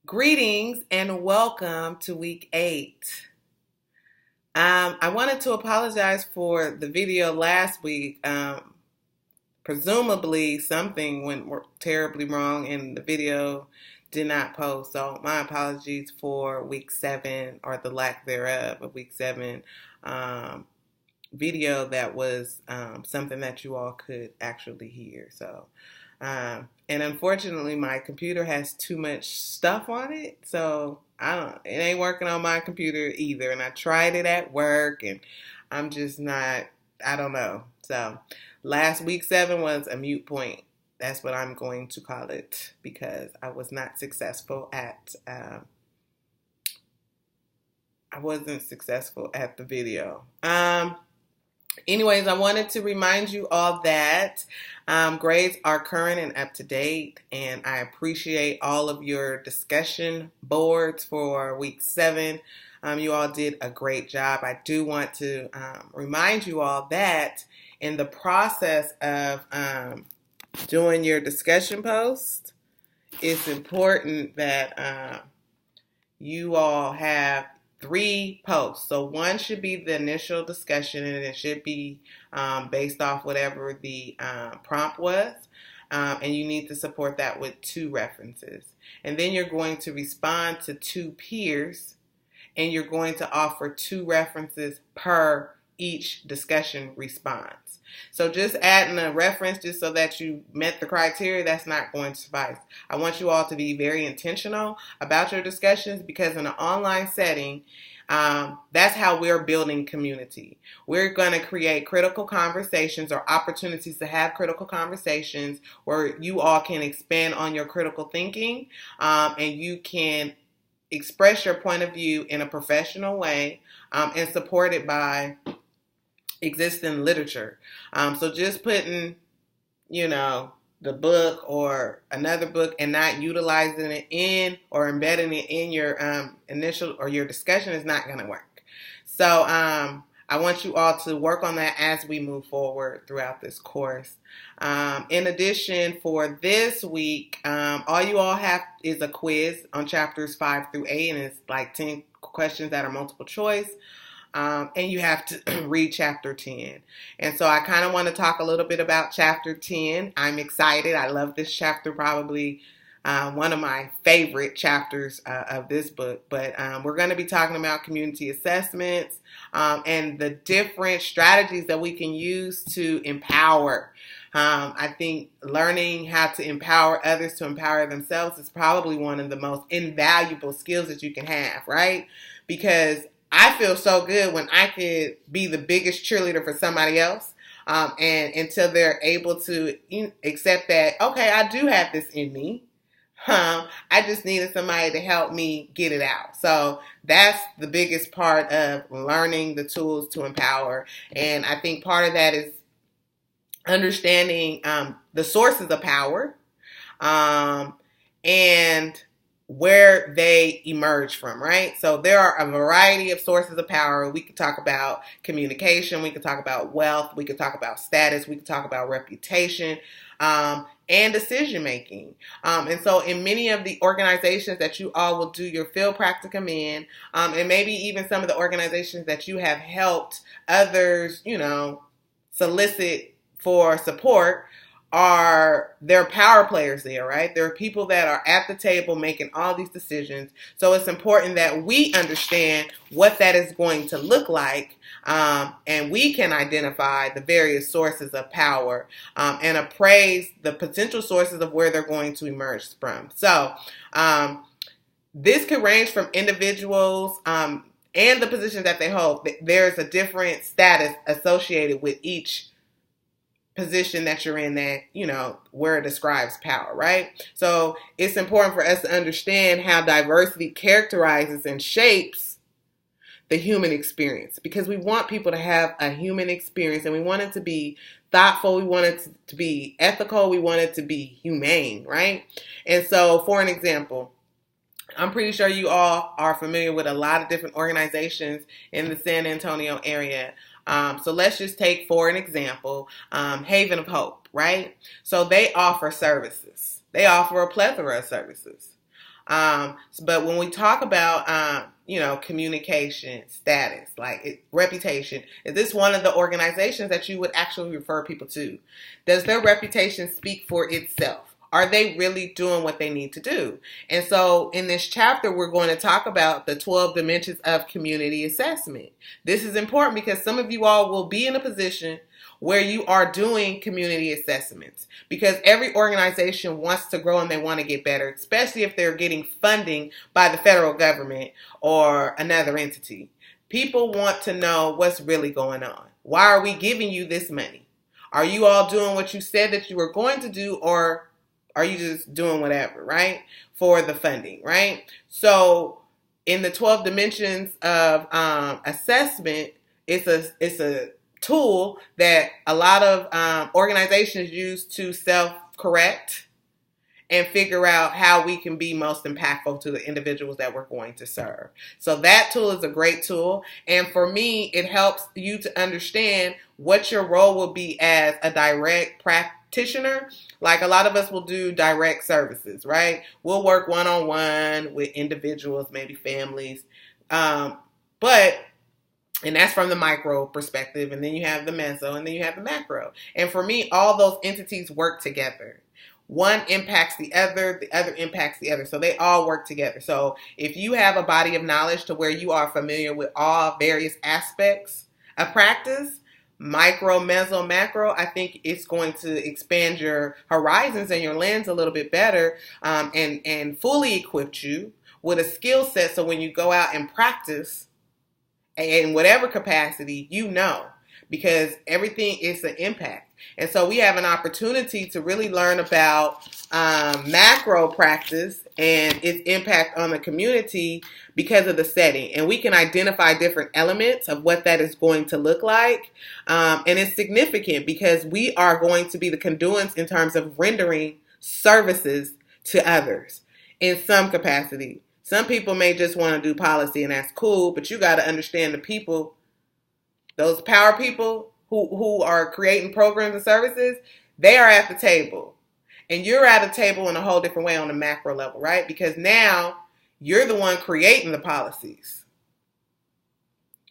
Greetings and welcome to week 8. I wanted to apologize for the video last week. Presumably something went terribly wrong and the video did not post. So my apologies for week 7 or the lack thereof of week 7 video that was something that you all could actually hear. And unfortunately, my computer has too much stuff on it, so it ain't working on my computer either. And I tried it at work, and I'm just not. I don't know. So, last week 7 was a mute point. That's what I'm going to call it because I was not successful at. I wasn't successful at the video. Anyways, I wanted to remind you all that grades are current and up to date, and I appreciate all of your discussion boards for week 7. You all did a great job. I do want to remind you all that in the process of doing your discussion post, it's important that you all have 3 posts. So one should be the initial discussion, and it should be based off whatever the prompt was. And you need to support that with 2 references. And then you're going to respond to 2 peers, and you're going to offer 2 references per each discussion response. So just adding a reference just so that you met the criteria, that's not going to suffice. I want you all to be very intentional about your discussions because in an online setting, that's how we're building community. We're going to create critical conversations or opportunities to have critical conversations where you all can expand on your critical thinking and you can express your point of view in a professional way and support it by existing literature. So just putting, the book or another book and not utilizing it in or embedding it in your initial or your discussion is not going to work. So I want you all to work on that as we move forward throughout this course. In addition, for this week, all you all have is a quiz on chapters 5 through 8, and it's like 10 questions that are multiple choice. And you have to read chapter 10. And so I kind of want to talk a little bit about chapter 10. I'm excited. I love this chapter, probably one of my favorite chapters of this book. But we're going to be talking about community assessments and the different strategies that we can use to empower. I think learning how to empower others to empower themselves is probably one of the most invaluable skills that you can have, right? Because I feel so good when I could be the biggest cheerleader for somebody else. And until they're able to accept that, okay, I do have this in me. I just needed somebody to help me get it out. So that's the biggest part of learning the tools to empower. And I think part of that is understanding the sources of power and where they emerge from, right? So there are a variety of sources of power. We could talk about communication. We could talk about wealth. We could talk about status. We could talk about reputation and decision making. And so in many of the organizations that you all will do your field practicum in, and maybe even some of the organizations that you have helped others, solicit for support, there are power players there, right? There are people that are at the table making all these decisions. So it's important that we understand what that is going to look like, and we can identify the various sources of power and appraise the potential sources of where they're going to emerge from. So this could range from individuals and the positions that they hold. There's a different status associated with each position that you're in that, where it describes power, right? So it's important for us to understand how diversity characterizes and shapes the human experience because we want people to have a human experience and we want it to be thoughtful. We want it to be ethical. We want it to be humane, right? And so for an example, I'm pretty sure you all are familiar with a lot of different organizations in the San Antonio area. So let's just take, for an example, Haven of Hope, right? So they offer services. They offer a plethora of services. But when we talk about, communication status, reputation, is this one of the organizations that you would actually refer people to? Does their reputation speak for itself? Are they really doing what they need to do? And so in this chapter, we're going to talk about the 12 dimensions of community assessment. This is important because some of you all will be in a position where you are doing community assessments, because every organization wants to grow and they want to get better, especially if they're getting funding by the federal government or another entity. People want to know what's really going on. Why are we giving you this money? Are you all doing what you said that you were going to do, or are you just doing whatever, right, for the funding, right? So in the 12 dimensions of assessment, it's a tool that a lot of organizations use to self-correct and figure out how we can be most impactful to the individuals that we're going to serve. So that tool is a great tool. And for me, it helps you to understand what your role will be as a direct practitioner. Like a lot of us will do direct services, right? We'll work one-on-one with individuals, maybe families. And that's from the micro perspective. And then you have the meso, and then you have the macro. And for me, all those entities work together. One impacts the other impacts the other. So they all work together. So if you have a body of knowledge to where you are familiar with all various aspects of practice, micro, meso, macro, I think it's going to expand your horizons and your lens a little bit better, and fully equip you with a skill set. So when you go out and practice, in whatever capacity, because everything is an impact. And so we have an opportunity to really learn about macro practice and its impact on the community because of the setting. And we can identify different elements of what that is going to look like. And it's significant because we are going to be the conduits in terms of rendering services to others in some capacity. Some people may just want to do policy, and that's cool, but you got to understand the people, those power people who are creating programs and services, they are at the table. And you're at a table in a whole different way on the macro level, right? Because now you're the one creating the policies.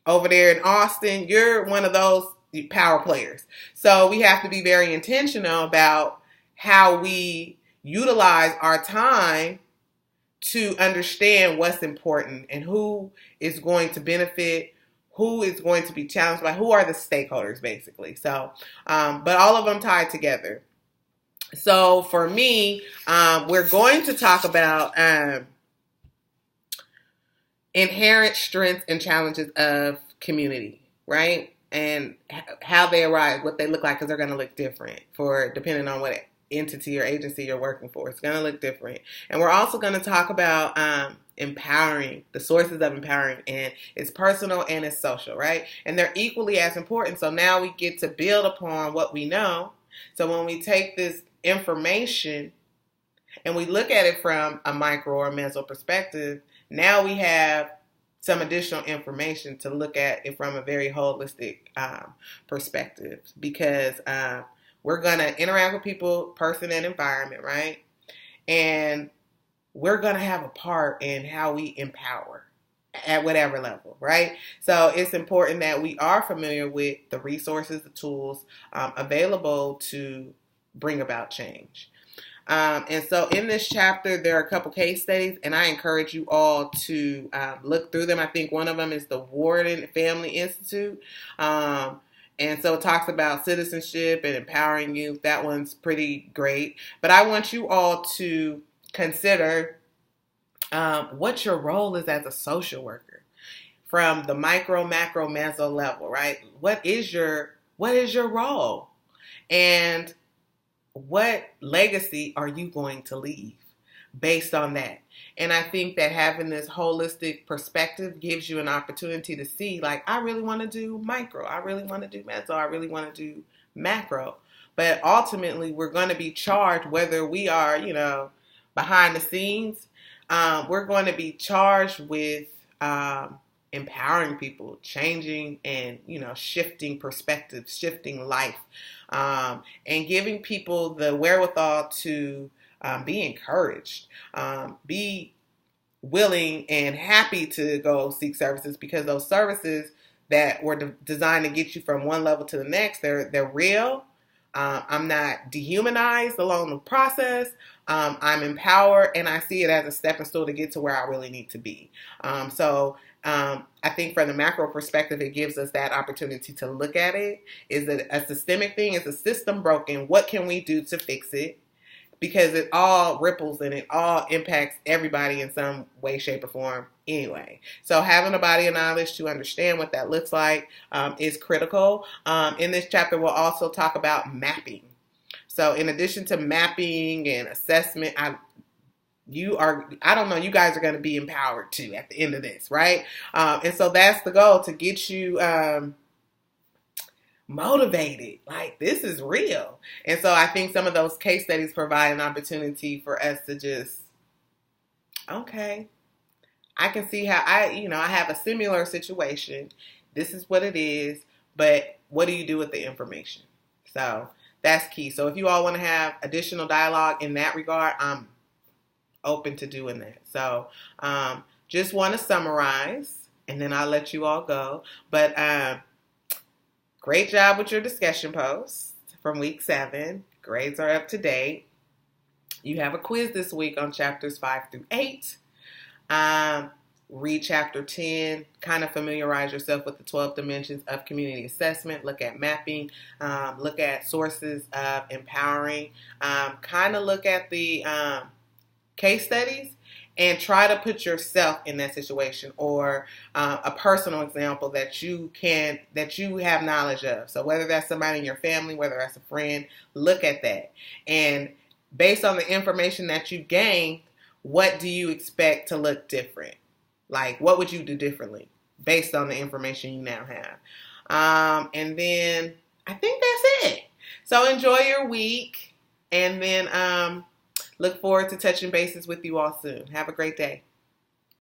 Over there in Austin, you're one of those power players. So we have to be very intentional about how we utilize our time to understand what's important and who is going to benefit, who is going to be challenged by, who are the stakeholders, basically. So, but all of them tied together. So for me, we're going to talk about inherent strengths and challenges of community, right? And how they arise, what they look like, because they're going to look different depending on what entity or agency you're working for. It's going to look different. And we're also going to talk about empowering, the sources of empowering, and it's personal and it's social, right? And they're equally as important. So now we get to build upon what we know. So when we take this information and we look at it from a micro or meso perspective, now we have some additional information to look at it from a very holistic perspective, because we're going to interact with people, person, and environment, right? And we're going to have a part in how we empower at whatever level, right? So it's important that we are familiar with the resources, the tools available to bring about change. And so in this chapter, there are a couple case studies, and I encourage you all to look through them. I think one of them is the Warden Family Institute. And so it talks about citizenship and empowering youth. That one's pretty great. But I want you all to consider what your role is as a social worker from the micro, macro, meso level, right? What is your role? And what legacy are you going to leave based on that? And I think that having this holistic perspective gives you an opportunity to see, like, I really want to do micro, I really want to do meso, I really want to do macro. But ultimately, we're going to be charged, whether we are, behind the scenes, we're going to be charged with empowering people, changing and, shifting perspectives, shifting life, and giving people the wherewithal to be encouraged, be willing and happy to go seek services, because those services that were designed to get you from one level to the next, they're real. I'm not dehumanized along the process. I'm empowered, and I see it as a stepping stool to get to where I really need to be. I think from the macro perspective, it gives us that opportunity to look at it. Is it a systemic thing? Is the system broken? What can we do to fix it? Because it all ripples and it all impacts everybody in some way, shape, or form anyway. So having a body of knowledge to understand what that looks like is critical. In this chapter, we'll also talk about mapping. So in addition to mapping and assessment, I don't know, you guys are going to be empowered too at the end of this, right? And so that's the goal, to get you motivated. Like, this is real. And so I think some of those case studies provide an opportunity for us to just, okay, I can see how I have a similar situation. This is what it is, but what do you do with the information? So that's key. So if you all want to have additional dialogue in that regard, I'm open to doing that. So just want to summarize, and then I'll let you all go. But great job with your discussion posts from week 7. Grades are up to date. You have a quiz this week on chapters 5 through 8. Read chapter 10. Kind of familiarize yourself with the 12 dimensions of community assessment. Look at mapping. Look at sources of empowering. Kind of look at the case studies and try to put yourself in that situation, or a personal example that you have knowledge of. So whether that's somebody in your family, whether that's a friend, look at that. And based on the information that you gained, what do you expect to look different? Like, what would you do differently based on the information you now have? And then I think that's it. So enjoy your week, and then look forward to touching bases with you all soon. Have a great day.